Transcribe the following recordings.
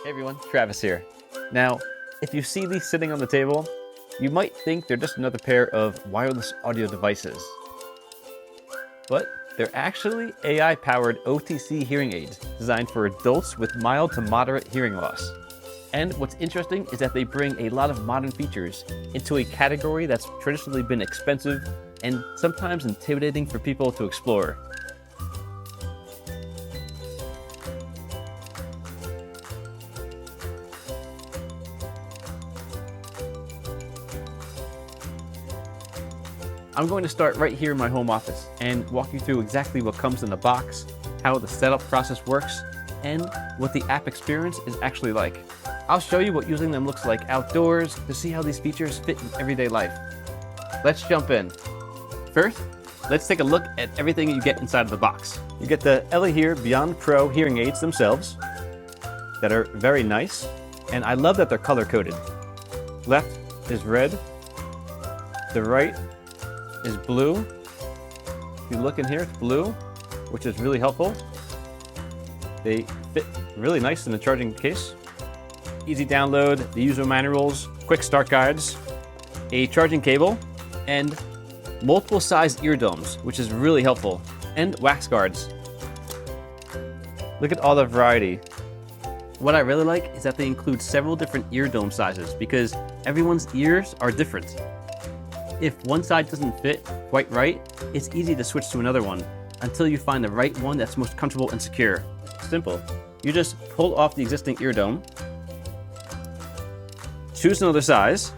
Hey everyone, Travis here. Now, if you see these sitting on the table, you might think they're just another pair of wireless audio devices. But they're actually AI-powered OTC hearing aids designed for adults with mild to moderate hearing loss. And what's interesting is that they bring a lot of modern features into a category that's traditionally been expensive and sometimes intimidating for people to explore. I'm going to start right here in my home office and walk you through exactly what comes in the box, how the setup process works, and what the app experience is actually like. I'll show you what using them looks like outdoors to see how these features fit in everyday life. Let's jump in. First, let's take a look at everything you get inside of the box. You get the Elehear Beyond Pro hearing aids themselves that are very nice, and I love that they're color-coded. Left is red, the right is blue. If you look in here, it's blue, which is really helpful. They fit really nice in the charging case. Easy download, the user manuals, quick start guides, a charging cable, and multiple size eardomes, which is really helpful, and wax guards. Look at all the variety. What I really like is that they include several different eardome sizes because everyone's ears are different. If one side doesn't fit quite right, it's easy to switch to another one until you find the right one that's most comfortable and secure. Simple. You just pull off the existing eardome, choose another size,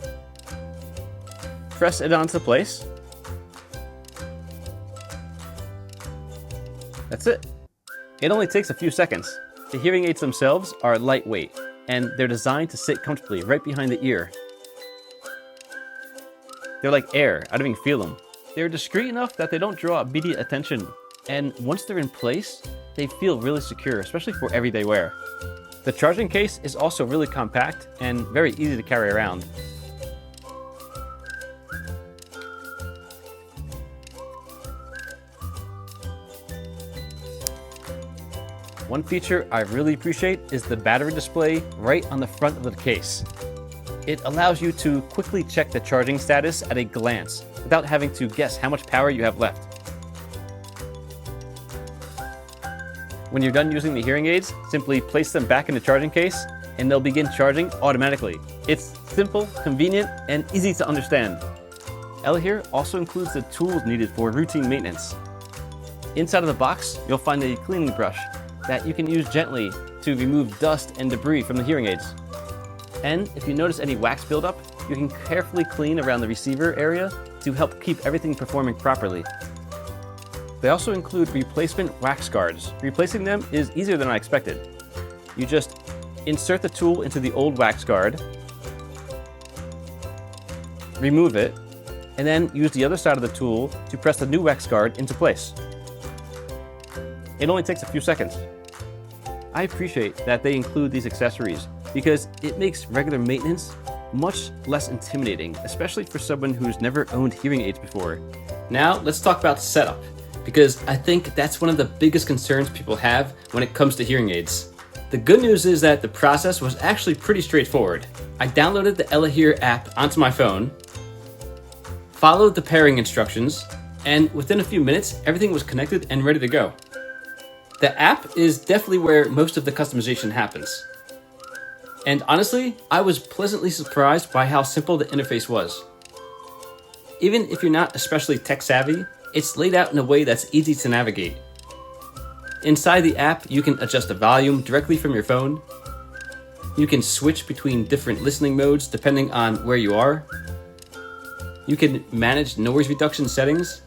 press it onto place. That's it. It only takes a few seconds. The hearing aids themselves are lightweight, and they're designed to sit comfortably right behind the ear. They're like air, I don't even feel them. They're discreet enough that they don't draw immediate attention, and once they're in place, they feel really secure, especially for everyday wear. The charging case is also really compact and very easy to carry around. One feature I really appreciate is the battery display right on the front of the case. It allows you to quickly check the charging status at a glance without having to guess how much power you have left. When you're done using the hearing aids, simply place them back in the charging case and they'll begin charging automatically. It's simple, convenient, and easy to understand. Elehear also includes the tools needed for routine maintenance. Inside of the box, you'll find a cleaning brush that you can use gently to remove dust and debris from the hearing aids. And if you notice any wax buildup, you can carefully clean around the receiver area to help keep everything performing properly. They also include replacement wax guards. Replacing them is easier than I expected. You just insert the tool into the old wax guard, remove it, and then use the other side of the tool to press the new wax guard into place. It only takes a few seconds. I appreciate that they include these accessories because it makes regular maintenance much less intimidating, especially for someone who's never owned hearing aids before. Now, let's talk about setup, because I think that's one of the biggest concerns people have when it comes to hearing aids. The good news is that the process was actually pretty straightforward. I downloaded the Elehear app onto my phone, followed the pairing instructions, and within a few minutes, everything was connected and ready to go. The app is definitely where most of the customization happens. And honestly, I was pleasantly surprised by how simple the interface was. Even if you're not especially tech savvy, it's laid out in a way that's easy to navigate. Inside the app, you can adjust the volume directly from your phone. You can switch between different listening modes depending on where you are. You can manage noise reduction settings.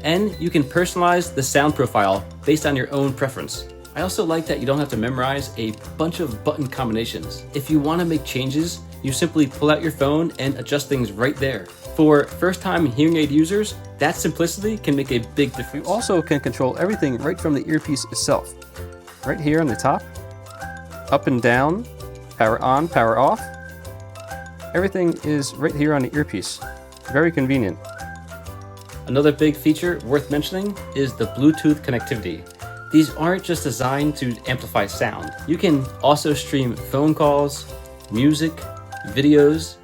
And you can personalize the sound profile based on your own preference. I also like that you don't have to memorize a bunch of button combinations. If you want to make changes, you simply pull out your phone and adjust things right there. For first-time hearing aid users, that simplicity can make a big difference. You also can control everything right from the earpiece itself. Right here on the top, up and down, power on, power off. Everything is right here on the earpiece. Very convenient. Another big feature worth mentioning is the Bluetooth connectivity. These aren't just designed to amplify sound. You can also stream phone calls, music, videos,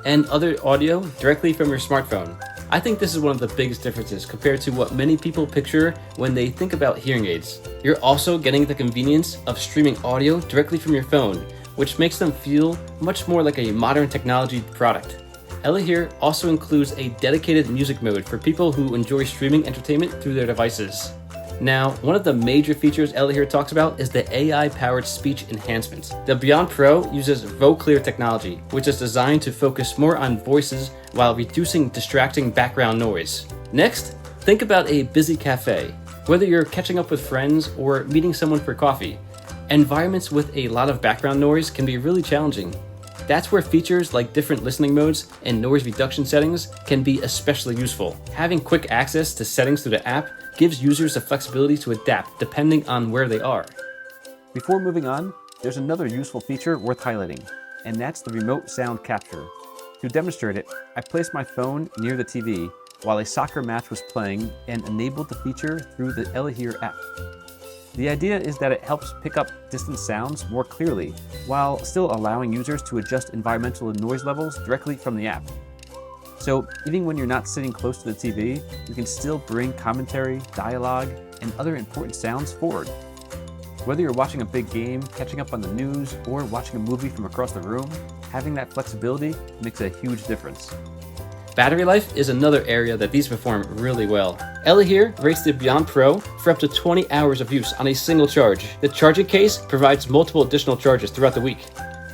and other audio directly from your smartphone. I think this is one of the biggest differences compared to what many people picture when they think about hearing aids. You're also getting the convenience of streaming audio directly from your phone, which makes them feel much more like a modern technology product. Elehear also includes a dedicated music mode for people who enjoy streaming entertainment through their devices. Now, one of the major features Elehear talks about is the AI-powered speech enhancements. The Beyond Pro uses VoClear technology, which is designed to focus more on voices while reducing distracting background noise. Next, think about a busy cafe. Whether you're catching up with friends or meeting someone for coffee, environments with a lot of background noise can be really challenging. That's where features like different listening modes and noise reduction settings can be especially useful. Having quick access to settings through the app gives users the flexibility to adapt depending on where they are. Before moving on, there's another useful feature worth highlighting, and that's the remote sound capture. To demonstrate it, I placed my phone near the TV while a soccer match was playing and enabled the feature through the Elehear app. The idea is that it helps pick up distant sounds more clearly, while still allowing users to adjust environmental and noise levels directly from the app. So even when you're not sitting close to the TV, you can still bring commentary, dialogue, and other important sounds forward. Whether you're watching a big game, catching up on the news, or watching a movie from across the room, having that flexibility makes a huge difference. Battery life is another area that these perform really well. Elehear rates the Beyond Pro for up to 20 hours of use on a single charge. The charging case provides multiple additional charges throughout the week.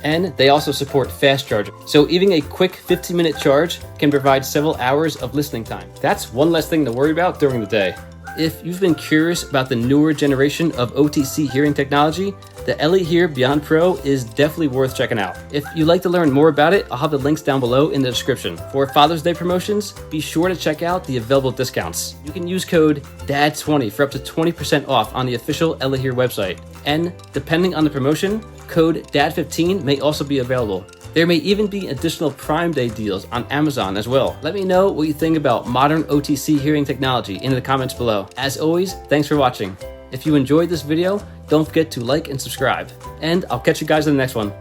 And they also support fast charging. So even a quick 15-minute charge can provide several hours of listening time. That's one less thing to worry about during the day. If you've been curious about the newer generation of OTC hearing technology, the Elehear Beyond Pro is definitely worth checking out. If you'd like to learn more about it, I'll have the links down below in the description. For Father's Day promotions, be sure to check out the available discounts. You can use code DAD20 for up to 20% off on the official Elehear website. And depending on the promotion, code DAD15 may also be available. There may even be additional Prime Day deals on Amazon as well. Let me know what you think about modern OTC hearing technology in the comments below. As always, thanks for watching. If you enjoyed this video, don't forget to like and subscribe. And I'll catch you guys in the next one.